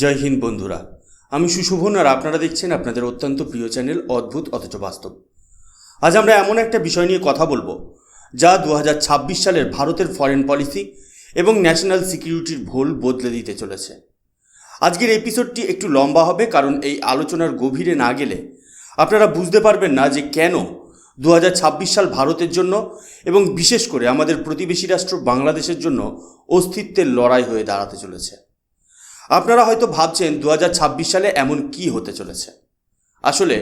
জয় হিন্দ বন্ধুরা, আমি সুশোভন আর আপনারা দেখছেন আপনাদের অত্যন্ত প্রিয় চ্যানেল অদ্ভুত অথচ বাস্তব। আজ আমরা এমন একটা বিষয় নিয়ে কথা বলবো যা 2026 সালের ভারতের ফরেন পলিসি এবং ন্যাশনাল সিকিউরিটির ভোল বদলে দিতে চলেছে। আজকের এপিসোডটি একটু লম্বা হবে, কারণ এই আলোচনার গভীরে না গেলে আপনারা বুঝতে পারবেন না যে কেন 2026 সাল ভারতের জন্য এবং বিশেষ করে আমাদের প্রতিবেশী রাষ্ট্র বাংলাদেশের জন্য অস্তিত্বের লড়াই হয়ে দাঁড়াতে চলেছে। আপনারা হয়তো ভাবছেন 2026 সালে এমন কি হতে চলেছে। আসলে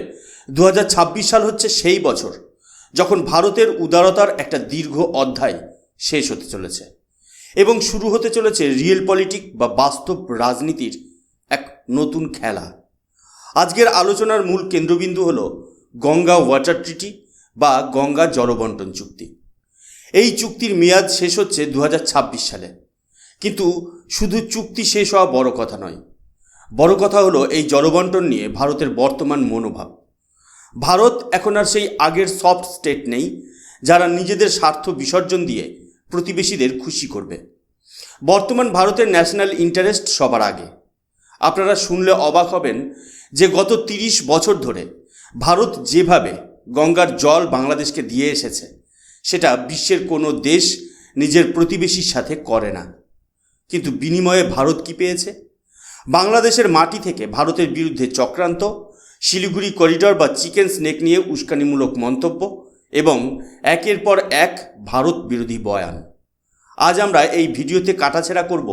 2026 সাল হচ্ছে সেই বছর যখন ভারতের উদারতার একটা দীর্ঘ অধ্যায় শেষ হতে চলেছে এবং শুরু হতে চলেছে রিয়েল পলিটিক বা বাস্তব রাজনীতির এক নতুন খেলা। আজকের আলোচনার মূল কেন্দ্রবিন্দু হল গঙ্গা ওয়াটার ট্রিটি বা গঙ্গা জলবন্টন চুক্তি। এই চুক্তির মেয়াদ শেষ হচ্ছে 2026 সালে। কিন্তু শুধু চুক্তি শেষ হওয়া বড় কথা নয়, বড় কথা হলো এই জলবন্টন নিয়ে ভারতের বর্তমান মনোভাব। ভারত এখন আর সেই আগের সফট স্টেট নেই যারা নিজেদের স্বার্থ বিসর্জন দিয়ে প্রতিবেশীদের খুশি করবে। বর্তমান ভারতের ন্যাশনাল ইন্টারেস্ট সবার আগে। আপনারা শুনলে অবাক হবেন যে গত 30 বছর ধরে ভারত যেভাবে গঙ্গার জল বাংলাদেশকে দিয়ে এসেছে সেটা বিশ্বের কোনো দেশ নিজের প্রতিবেশীর সাথে করে না। কিন্তু বিনিময়ে ভারত কি পেয়েছে? বাংলাদেশের মাটি থেকে ভারতের বিরুদ্ধে চক্রান্ত, শিলিগুড়ি করিডর বা চিকেন স্নেক নিয়ে উস্কানিমূলক মন্তব্য এবং একের পর এক ভারত বিরোধী বয়ান। আজ আমরা এই ভিডিওতে কাটাছেঁড়া করব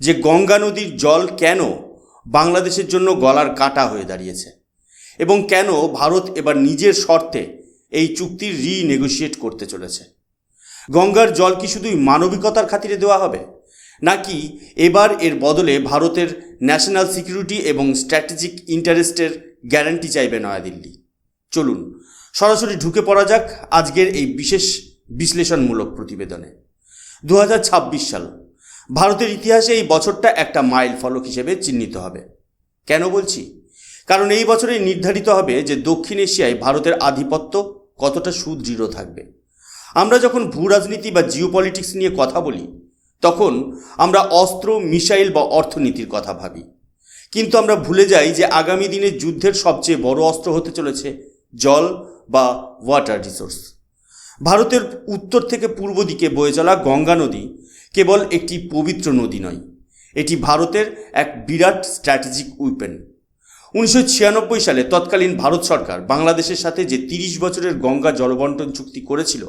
যে গঙ্গা নদীর জল কেন বাংলাদেশের জন্য গলার কাটা হয়ে দাঁড়িয়েছে এবং কেন ভারত এবার নিজের শর্তে এই চুক্তির রিনেগোশিয়েট করতে চলেছে। গঙ্গার জল কি শুধুই মানবিকতার খাতিরে দেওয়া হবে, নাকি এবার এর বদলে ভারতের ন্যাশনাল সিকিউরিটি এবং স্ট্র্যাটেজিক ইন্টারেস্টের গ্যারান্টি চাইবে নয়াদিল্লি? চলুন সরাসরি ঢুকে পড়া যাক আজকের এই বিশেষ বিশ্লেষণমূলক প্রতিবেদনে। 2026 সাল ভারতের ইতিহাসে এই বছরটা একটা মাইল ফলক হিসেবে চিহ্নিত হবে। কেন বলছি? কারণ এই বছরেই নির্ধারিত হবে যে দক্ষিণ এশিয়ায় ভারতের আধিপত্য কতটা সুদৃঢ় থাকবে। আমরা যখন ভূ রাজনীতি বা জিওপলিটিক্স নিয়ে কথা বলি তখন আমরা অস্ত্র, মিসাইল বা অর্থনীতির কথা ভাবি, কিন্তু আমরা ভুলে যাই যে আগামী দিনে যুদ্ধের সবচেয়ে বড় অস্ত্র হতে চলেছে জল বা ওয়াটার রিসোর্স। ভারতের উত্তর থেকে পূর্ব দিকে বয়ে চলা গঙ্গা নদী কেবল একটি পবিত্র নদী নয়, এটি ভারতের এক বিরাট স্ট্র্যাটেজিক উইপেন। 1996 সালে তৎকালীন ভারত সরকার বাংলাদেশের সাথে যে 30 বছরের গঙ্গা জলবন্টন চুক্তি করেছিল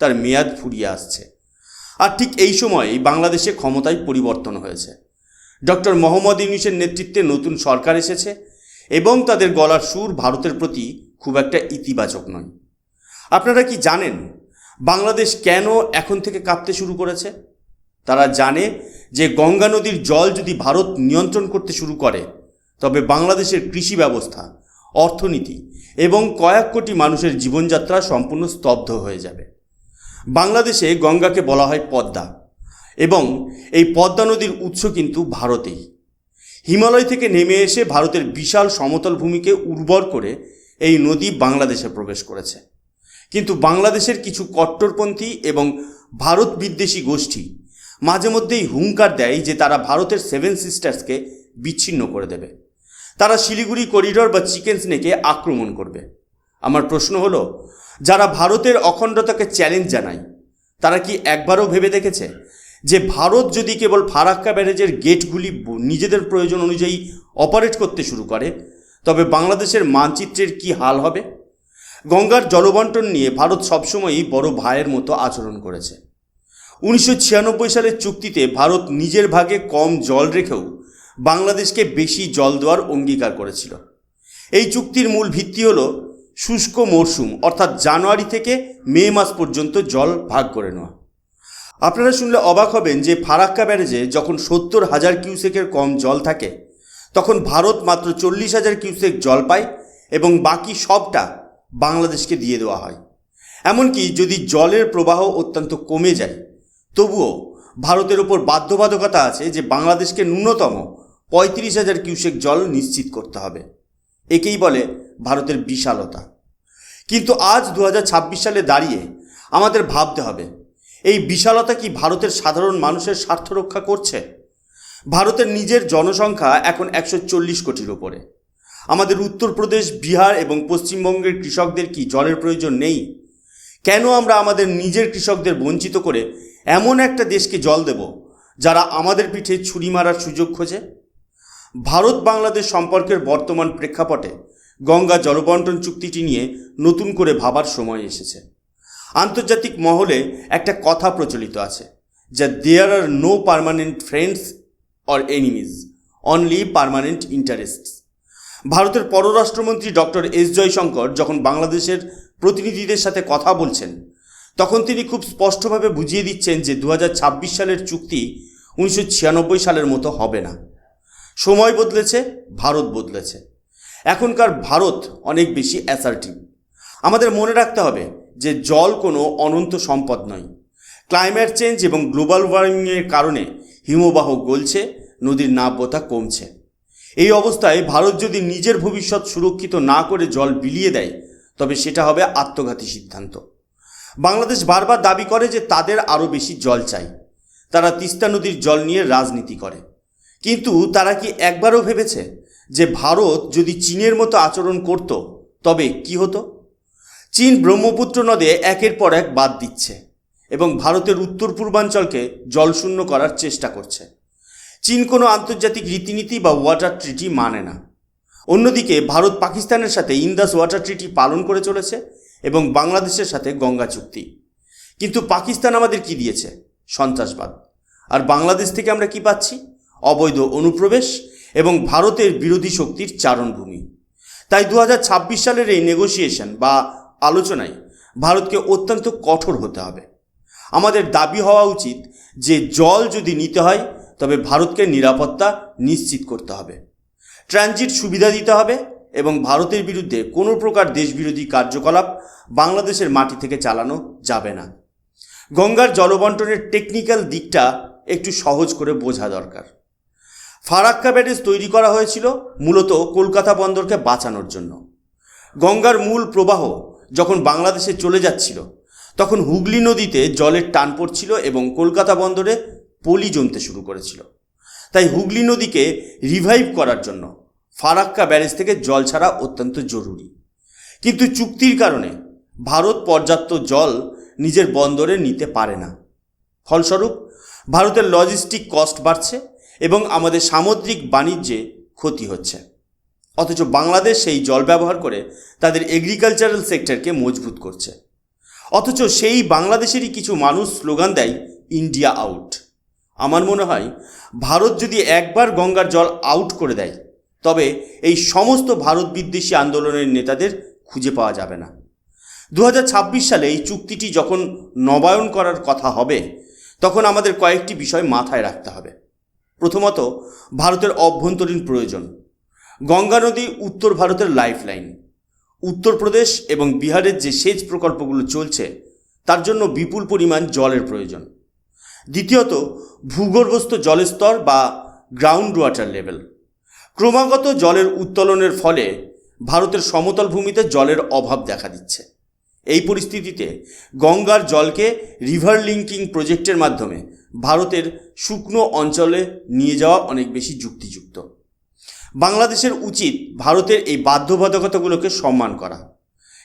তার মেয়াদ ফুরিয়ে আসছে। আর ঠিক এই সময়েই বাংলাদেশে ক্ষমতায় পরিবর্তন হয়েছে। ডক্টর মোহাম্মদ ইউনূসের নেতৃত্বে নতুন সরকার এসেছে এবং তাদের গলার সুর ভারতের প্রতি খুব একটা ইতিবাচক নয়। আপনারা কি জানেন বাংলাদেশ কেন এখন থেকে কাঁপতে শুরু করেছে? তারা জানে যে গঙ্গা নদীর জল যদি ভারত নিয়ন্ত্রণ করতে শুরু করে তবে বাংলাদেশের কৃষি ব্যবস্থা, অর্থনীতি এবং কয়েক কোটি মানুষের জীবনযাত্রা সম্পূর্ণ স্তব্ধ হয়ে যাবে। বাংলাদেশে গঙ্গাকে বলা হয় পদ্মা এবং এই পদ্মা নদীর উৎস কিন্তু ভারতেই। হিমালয় থেকে নেমে এসে ভারতের বিশাল সমতল ভূমিকে উর্বর করে এই নদী বাংলাদেশে প্রবেশ করেছে। কিন্তু বাংলাদেশের কিছু কট্টরপন্থী এবং ভারত বিদ্বেষী গোষ্ঠী মাঝে মধ্যেই হুঙ্কার দেয় যে তারা ভারতের 7 সিস্টার্সকে বিচ্ছিন্ন করে দেবে, তারা শিলিগুড়ি করিডর বা চিকেন স্নেকে আক্রমণ করবে। আমার প্রশ্ন হলো, যারা ভারতের অখণ্ডতাকে চ্যালেঞ্জ জানায় তারা কি একবারও ভেবে দেখেছে যে ভারত যদি কেবল ফারাক্কা ব্যারেজের গেটগুলি নিজেদের প্রয়োজন অনুযায়ী অপারেট করতে শুরু করে তবে বাংলাদেশের মানচিত্রের কি হাল হবে? গঙ্গার জলবন্টন নিয়ে ভারত সবসময়ই বড় ভাইয়ের মতো আচরণ করেছে। 1996 সালের চুক্তিতে ভারত নিজের ভাগে কম জল রেখেও বাংলাদেশকে বেশি জল দেওয়ার অঙ্গীকার করেছিল। এই চুক্তির মূল ভিত্তি হলো শুষ্ক মরশুম, অর্থাৎ জানুয়ারি থেকে মে মাস পর্যন্ত জল ভাগ করে নেওয়া। আপনারা শুনলে অবাক হবেন যে ফারাক্কা ব্যারেজে যখন 70,000 কিউসেকের কম জল থাকে তখন ভারত মাত্র 40,000 কিউসেক জল পায় এবং বাকি সবটা বাংলাদেশকে দিয়ে দেওয়া হয়। এমনকি যদি জলের প্রবাহ অত্যন্ত কমে যায় তবুও ভারতের ওপর বাধ্যবাধকতা আছে যে বাংলাদেশকে ন্যূনতম 35,000 কিউসেক জল নিশ্চিত করতে হবে। একেই বলে ভারতের বিশালতা। কিন্তু আজ 2026 সালে দাঁড়িয়ে আমাদের ভাবতে হবে, এই বিশালতা কি ভারতের সাধারণ মানুষের স্বার্থ রক্ষা করছে? ভারতের নিজের জনসংখ্যা এখন 140 কোটির ওপরে। আমাদের উত্তরপ্রদেশ, বিহার এবং পশ্চিমবঙ্গের কৃষকদের কি জলের প্রয়োজন নেই? কেন আমরা আমাদের নিজের কৃষকদের বঞ্চিত করে এমন একটা দেশকে জল দেব যারা আমাদের পিঠে ছুরি মারার সুযোগ খোঁজে? ভারত বাংলাদেশ সম্পর্কের বর্তমান প্রেক্ষাপটে গঙ্গা জলবন্টন চুক্তিটি নিয়ে নতুন করে ভাবার সময় এসেছে। আন্তর্জাতিক মহলে একটা কথা প্রচলিত আছে যে there are no permanent friends or enemies, only permanent interests. ভারতের পররাষ্ট্রমন্ত্রী ডক্টর এস জয়শঙ্কর যখন বাংলাদেশের প্রতিনিধিদের সাথে কথা বলছেন, তখন তিনি খুব স্পষ্টভাবে বুঝিয়ে দিচ্ছেন যে 2026 সালের চুক্তি 1996 সালের মতো হবে না। সময় বদলেছে, ভারত বদলেছে। এখনকার ভারত অনেক বেশি অ্যাসার্টিভ। আমাদের মনে রাখতে হবে যে জল কোনো অনন্ত সম্পদ নয়। ক্লাইমেট চেঞ্জ এবং গ্লোবাল ওয়ার্মিংয়ের কারণে হিমবাহ গলছে, নদীর নাব্যতা কমছে। এই অবস্থায় ভারত যদি নিজের ভবিষ্যৎ সুরক্ষিত না করে জল বিলিয়ে দেয়, তবে সেটা হবে আত্মঘাতী সিদ্ধান্ত। বাংলাদেশ বারবার দাবি করে যে তাদের আরও বেশি জল চাই। তারা তিস্তা নদীর জল নিয়ে রাজনীতি করে, কিন্তু তারা কি একবারও ভেবেছে যে ভারত যদি চীনের মতো আচরণ করত তবে কি হতো? চীন ব্রহ্মপুত্র নদে একের পর এক বাঁধ দিচ্ছে এবং ভারতের উত্তর পূর্বাঞ্চলকে জলশূন্য করার চেষ্টা করছে। চীন কোনো আন্তর্জাতিক রীতিনীতি বা ওয়াটার ট্রিটি মানে না। অন্যদিকে ভারত পাকিস্তানের সাথে ইন্দাস ওয়াটার ট্রিটি পালন করে চলেছে এবং বাংলাদেশের সাথে গঙ্গা চুক্তি। কিন্তু পাকিস্তান আমাদের কি দিয়েছে? সন্ত্রাসবাদ। আর বাংলাদেশ থেকে আমরা কি পাচ্ছি? অবৈধ অনুপ্রবেশ এবং ভারতের বিরোধী শক্তির চারণভূমি। তাই 2026 সালের এই নেগোসিয়েশন বা আলোচনায় ভারতকে অত্যন্ত কঠোর হতে হবে। আমাদের দাবি হওয়া উচিত যে জল যদি নিতে হয় তবে ভারতকে নিরাপত্তা নিশ্চিত করতে হবে, ট্রানজিট সুবিধা দিতে হবে এবং ভারতের বিরুদ্ধে কোনো প্রকার দেশবিরোধী কার্যকলাপ বাংলাদেশের মাটি থেকে চালানো যাবে না। গঙ্গার জলবন্টনের টেকনিক্যাল দিকটা একটু সহজ করে বোঝা দরকার। ফারাক্কা ব্যারেজ তৈরি করা হয়েছিল মূলত কলকাতা বন্দরকে বাঁচানোর জন্য। গঙ্গার মূল প্রবাহ যখন বাংলাদেশে চলে যাচ্ছিল, তখন হুগলি নদীতে জলের টান পড়ছিল এবং কলকাতা বন্দরে পলি জমতে শুরু করেছিল। তাই হুগলি নদীকে রিভাইভ করার জন্য ফারাক্কা ব্যারেজ থেকে জল ছাড়া অত্যন্ত জরুরি। কিন্তু চুক্তির কারণে ভারত পর্যাপ্ত জল নিজের বন্দরে নিতে পারে না। ফলস্বরূপ ভারতের লজিস্টিক কস্ট বাড়ছে এবং আমাদের সামুদ্রিক বাণিজ্যে ক্ষতি হচ্ছে। অথচ বাংলাদেশ সেই জল ব্যবহার করে তাদের এগ্রিকালচারাল সেক্টরকে মজবুত করছে। অথচ সেই বাংলাদেশেরই কিছু মানুষ স্লোগান দেয় ইন্ডিয়া আউট। আমার মনে হয় ভারত যদি একবার গঙ্গার জল আউট করে দেয়, তবে এই সমস্ত ভারত বিদ্বেষী আন্দোলনের নেতাদের খুঁজে পাওয়া যাবে না। 2026 সালে এই চুক্তিটি যখন নবায়ন করার কথা হবে, তখন আমাদের কয়েকটি বিষয় মাথায় রাখতে হবে। প্রথমত, ভারতের অভ্যন্তরীণ প্রয়োজন। গঙ্গা নদী উত্তর ভারতের লাইফলাইন। উত্তরপ্রদেশ এবং বিহারের যে সেচ প্রকল্পগুলো চলছে, তার জন্য বিপুল পরিমাণ জলের প্রয়োজন। দ্বিতীয়ত, ভূগর্ভস্থ জলের স্তর বা গ্রাউন্ড ওয়াটার লেভেল। ক্রমাগত জলের উত্তোলনের ফলে ভারতের সমতল ভূমিতে জলের অভাব দেখা দিচ্ছে। এই পরিস্থিতিতে গঙ্গার জলকে রিভার লিঙ্কিং প্রজেক্টের মাধ্যমে ভারতের শুকনো অঞ্চলে নিয়ে যাওয়া অনেক বেশি যুক্তিযুক্ত। বাংলাদেশের উচিত ভারতের এই বাধ্যবাধকতাগুলোকে সম্মান করা,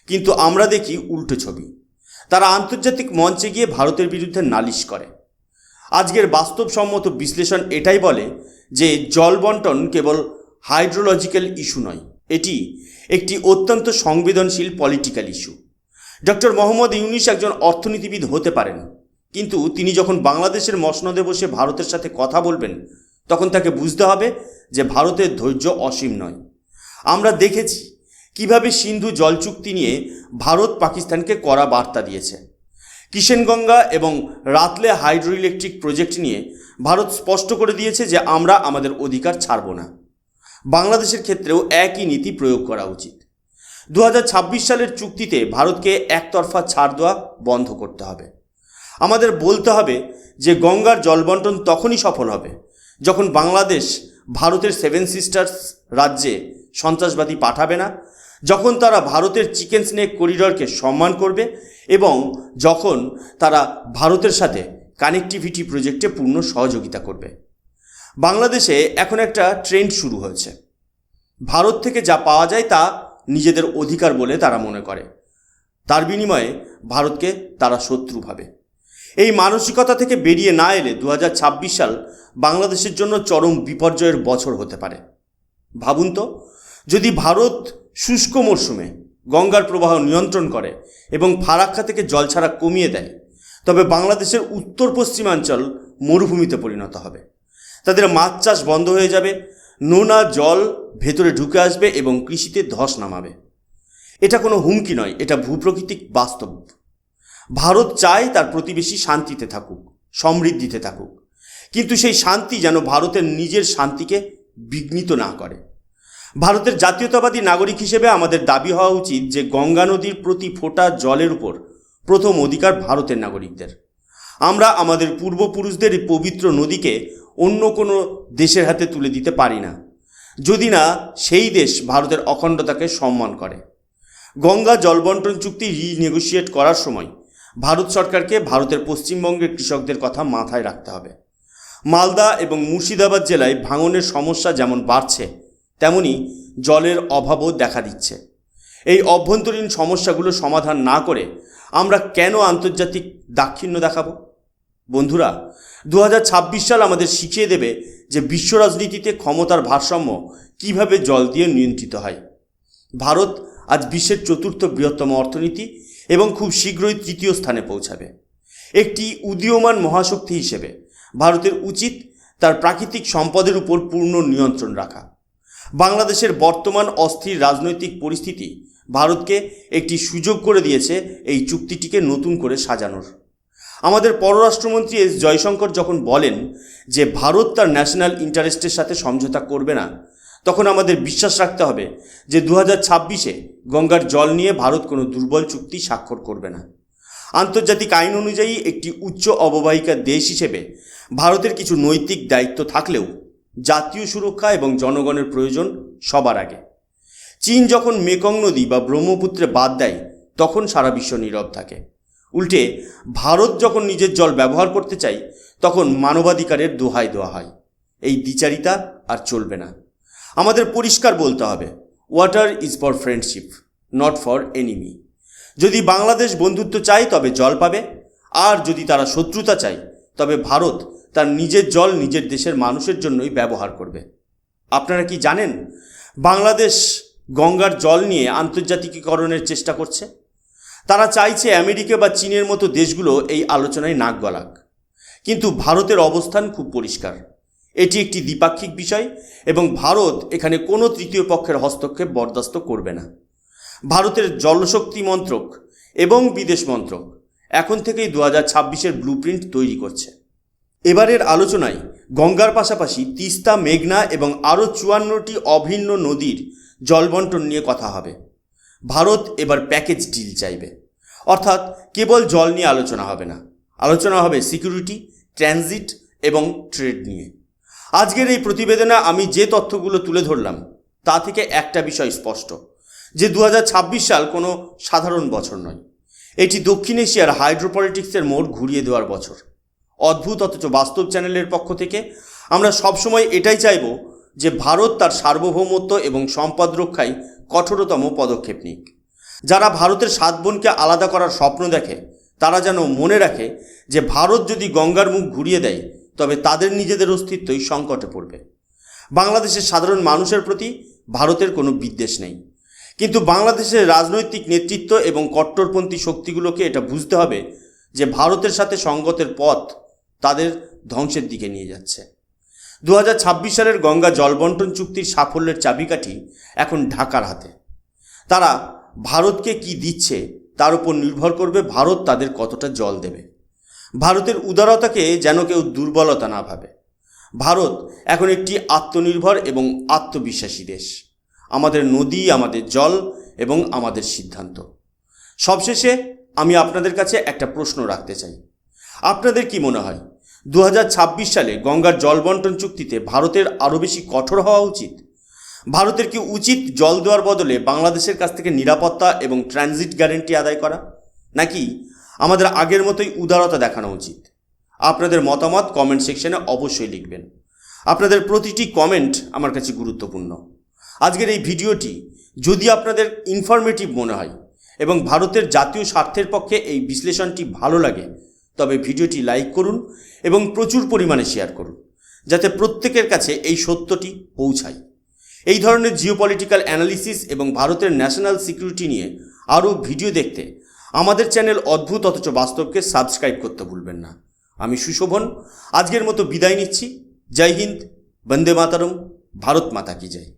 কিন্তু আমরা দেখি উল্টো ছবি। তারা আন্তর্জাতিক মঞ্চে গিয়ে ভারতের বিরুদ্ধে নালিশ করে। আজকের বাস্তবসম্মত বিশ্লেষণ এটাই বলে যে জল বন্টন কেবল হাইড্রোলজিক্যাল ইস্যু নয়, এটি একটি অত্যন্ত সংবেদনশীল political issue. Doctor Mohammad Yunus একজন অর্থনীতিবিদ হতে পারেন, কিন্তু তিনি যখন বাংলাদেশের মসনদে বসে ভারতের সাথে কথা বলবেন, তখন তাকে বুঝতে হবে যে ভারতের ধৈর্য অসীম নয়। আমরা দেখেছি কিভাবে সিন্ধু জল চুক্তি নিয়ে ভারত পাকিস্তানকে কড়া বার্তা দিয়েছে। কিষেনগঙ্গা এবং রাতলে হাইড্রো ইলেকট্রিক প্রজেক্ট নিয়ে ভারত স্পষ্ট করে দিয়েছে যে আমরা আমাদের অধিকার ছাড়ব না। বাংলাদেশের ক্ষেত্রেও একই নীতি প্রয়োগ করা উচিত। 2026 সালের চুক্তিতে ভারতকে একতরফা ছাড় দেওয়া বন্ধ করতে হবে। আমাদের বলতে হবে যে গঙ্গার জলবন্টন তখনই সফল হবে যখন বাংলাদেশ ভারতের 7 সিস্টার্স রাজ্যে সন্ত্রাসবাদী পাঠাবে না, যখন তারা ভারতের চিকেন স্নেক করিডরকে সম্মান করবে এবং যখন তারা ভারতের সাথে কানেক্টিভিটি প্রজেক্টে পূর্ণ সহযোগিতা করবে। বাংলাদেশে এখন একটা ট্রেন্ড শুরু হয়েছে। ভারত থেকে যা পাওয়া যায় তা নিজেদের অধিকার বলে তারা মনে করে, তার বিনিময়ে ভারতকে তারা শত্রু ভাবে। এই মানসিকতা থেকে বেরিয়ে না এলে 2026 সাল বাংলাদেশের জন্য চরম বিপর্যয়ের বছর হতে পারে। ভাবুন তো, যদি ভারত শুষ্ক মরশুমে গঙ্গার প্রবাহ নিয়ন্ত্রণ করে এবং ফারাক্কা থেকে জল ছাড়া কমিয়ে দেয়, তবে বাংলাদেশের উত্তর পশ্চিমাঞ্চল মরুভূমিতে পরিণত হবে। তাদের মাছ চাষ বন্ধ হয়ে যাবে, নোনা জল ভেতরে ঢুকে আসবে এবং কৃষিতে ধস নামাবে। এটা কোনো হুমকি নয়, এটা ভূপ্রকৃতিক বাস্তব। ভারত চায় তার প্রতিবেশী শান্তিতে থাকুক, সমৃদ্ধিতে থাকুক, কিন্তু সেই শান্তি যেন ভারতের নিজের শান্তিকে বিঘ্নিত না করে। ভারতের জাতীয়তাবাদী নাগরিক হিসেবে আমাদের দাবি হওয়া উচিত যে গঙ্গা নদীর প্রতি ফোঁটা জলের উপর প্রথম অধিকার ভারতের নাগরিকদের। আমরা আমাদের পূর্বপুরুষদের এই পবিত্র নদীকে অন্য কোনো দেশের হাতে তুলে দিতে পারি না, যদি না সেই দেশ ভারতের অখণ্ডতাকে সম্মান করে। গঙ্গা জলবন্টন চুক্তি রিনেগোশিয়েট করার সময় ভারত সরকারকে ভারতের পশ্চিমবঙ্গের কৃষকদের কথা মাথায় রাখতে হবে। মালদা এবং মুর্শিদাবাদ জেলায় ভাঙনের সমস্যা যেমন বাড়ছে, তেমনি জলের অভাবও দেখা দিচ্ছে। এই অভ্যন্তরীণ সমস্যাগুলো সমাধান না করে আমরা কেন আন্তর্জাতিক দাক্ষিণ্য দেখাবো? বন্ধুরা, 2026 সাল আমাদের শিখিয়ে দেবে যে বিশ্ব রাজনীতিতে ক্ষমতার ভারসাম্য কিভাবে জল দিয়ে নিয়ন্ত্রিত হয়। ভারত আজ বিশ্বের চতুর্থ বৃহত্তম অর্থনীতি এবং খুব শীঘ্রই তৃতীয় স্থানে পৌঁছাবে। একটি উদীয়মান মহাশক্তি হিসেবে ভারতের উচিত তার প্রাকৃতিক সম্পদের উপর পূর্ণ নিয়ন্ত্রণ রাখা। বাংলাদেশের বর্তমান অস্থির রাজনৈতিক পরিস্থিতি ভারতকে একটি সুযোগ করে দিয়েছে এই চুক্তিটিকে নতুন করে সাজানোর। আমাদের পররাষ্ট্রমন্ত্রী এস জয়শঙ্কর যখন বলেন যে ভারত তার ন্যাশনাল ইন্টারেস্টের সাথে সমঝোতা করবে না, তখন আমাদের বিশ্বাস রাখতে হবে যে 2026-এ গঙ্গার জল নিয়ে ভারত কোনো দুর্বল চুক্তি স্বাক্ষর করবে না। আন্তর্জাতিক আইন অনুযায়ী একটি উচ্চ অববাহিকা দেশ হিসেবে ভারতের কিছু নৈতিক দায়িত্ব থাকলেও জাতীয় সুরক্ষা এবং জনগণের প্রয়োজন সবার আগে। চীন যখন মেকং নদী বা ব্রহ্মপুত্রে বাদ দেয়, তখন সারা বিশ্ব নীরব থাকে। উল্টে ভারত যখন নিজের জল ব্যবহার করতে চায়, তখন মানবাধিকারের দোহাই দেওয়া হয়। এই দ্বিচারিতা আর চলবে না। আমাদের পরিষ্কার বলতে হবে, water is for friendship, not for enemy. যদি বাংলাদেশ বন্ধুত্ব চায় তবে জল পাবে, আর যদি তারা শত্রুতা চায় তবে ভারত তার নিজের জল নিজের দেশের মানুষের জন্যই ব্যবহার করবে। আপনারা কি জানেন বাংলাদেশ গঙ্গার জল নিয়ে আন্তর্জাতিকীকরণের চেষ্টা করছে? তারা চাইছে আমেরিকা বা চীনের মতো দেশগুলো এই আলোচনায় নাক গলাক। কিন্তু ভারতের অবস্থান খুব পরিষ্কার, এটি একটি দ্বিপাক্ষিক বিষয় এবং ভারত এখানে কোনো তৃতীয় পক্ষের হস্তক্ষেপ বরদাস্ত করবে না। ভারতের জলশক্তি মন্ত্রক এবং বিদেশ মন্ত্রক এখন থেকেই 2026-এর ব্লুপ্রিন্ট তৈরি করছে। এবারের আলোচনায় গঙ্গার পাশাপাশি তিস্তা, মেঘনা এবং আরও 54টি অভিন্ন নদীর জলবন্টন নিয়ে কথা হবে। ভারত এবার প্যাকেজ ডিল চাইবে, অর্থাৎ কেবল জল নিয়ে আলোচনা হবে না, আলোচনা হবে সিকিউরিটি, ট্রানজিট এবং ট্রেড নিয়ে। আজকের এই প্রতিবেদনে আমি যে তথ্যগুলো তুলে ধরলাম তা থেকে একটা বিষয় স্পষ্ট, যে 2026 সাল কোনো সাধারণ বছর নয়। এটি দক্ষিণ এশিয়ার হাইড্রোপলিটিক্সের মোড় ঘুরিয়ে দেওয়ার বছর। অদ্ভুত অথচ বাস্তব চ্যানেলের পক্ষ থেকে আমরা সবসময় এটাই চাইব যে ভারত তার সার্বভৌমত্ব এবং সম্পদ রক্ষায় কঠোরতম পদক্ষেপ নিক। যারা ভারতের 7 বোনকে আলাদা করার স্বপ্ন দেখে, তারা যেন মনে রাখে যে ভারত যদি গঙ্গার মুখ ঘুরিয়ে দেয় তবে তাদের নিজেদের অস্তিত্বই সংকটে পড়বে। বাংলাদেশের সাধারণ মানুষের প্রতি ভারতের কোনো বিদ্বেষ নেই, কিন্তু বাংলাদেশের রাজনৈতিক নেতৃত্ব এবং কট্টরপন্থী শক্তিগুলোকে এটা বুঝতে হবে যে ভারতের সাথে সঙ্গতের পথ তাদের ধ্বংসের দিকে নিয়ে যাচ্ছে। 2026 সালের গঙ্গা জলবন্টন চুক্তির সাফল্যের চাবিকাঠি এখন ঢাকার হাতে। তারা ভারতকে কি দিচ্ছে তার উপর নির্ভর করবে ভারত তাদের কতটা জল দেবে। ভারতের উদারতাকে যেন কেউ দুর্বলতা না ভাবে। ভারত এখন একটি আত্মনির্ভর এবং আত্মবিশ্বাসী দেশ। আমাদের নদী, আমাদের জল এবং আমাদের সিদ্ধান্ত। সবশেষে আমি আপনাদের কাছে একটা প্রশ্ন রাখতে চাই, আপনাদের কি মনে হয় 2026 সালে গঙ্গার জলবন্টন চুক্তিতে ভারতের আরও বেশি কঠোর হওয়া উচিত? ভারতের কি উচিত জল দেওয়ার বদলে বাংলাদেশের কাছ থেকে নিরাপত্তা এবং ট্রানজিট গ্যারেন্টি আদায় করা, নাকি আমাদের আগের মতোই উদারতা দেখানো উচিত? আপনাদের মতামত কমেন্ট সেকশনে অবশ্যই লিখবেন। আপনাদের প্রতিটি কমেন্ট আমার কাছে গুরুত্বপূর্ণ। আজকের এই ভিডিওটি যদি আপনাদের ইনফরমেটিভ মনে হয় এবং ভারতের জাতীয় স্বার্থের পক্ষে এই বিশ্লেষণটি ভালো লাগে, তবে ভিডিওটি লাইক করুন এবং প্রচুর পরিমাণে শেয়ার করুন, যাতে প্রত্যেকের কাছে এই সত্যটি পৌঁছায়। এই ধরনের জিওপলিটিক্যাল অ্যানালিসিস এবং ভারতের ন্যাশনাল সিকিউরিটি নিয়ে আরও ভিডিও দেখতে আমাদের চ্যানেল অদ্ভুত অথচ বাস্তবকে সাবস্ক্রাইব করতে ভুলবেন না। আমি সুশোভন আজকের মতো বিদায় নিচ্ছি। জয় হিন্দ, বন্দে মাতরম, ভারত মাতা কি জয়।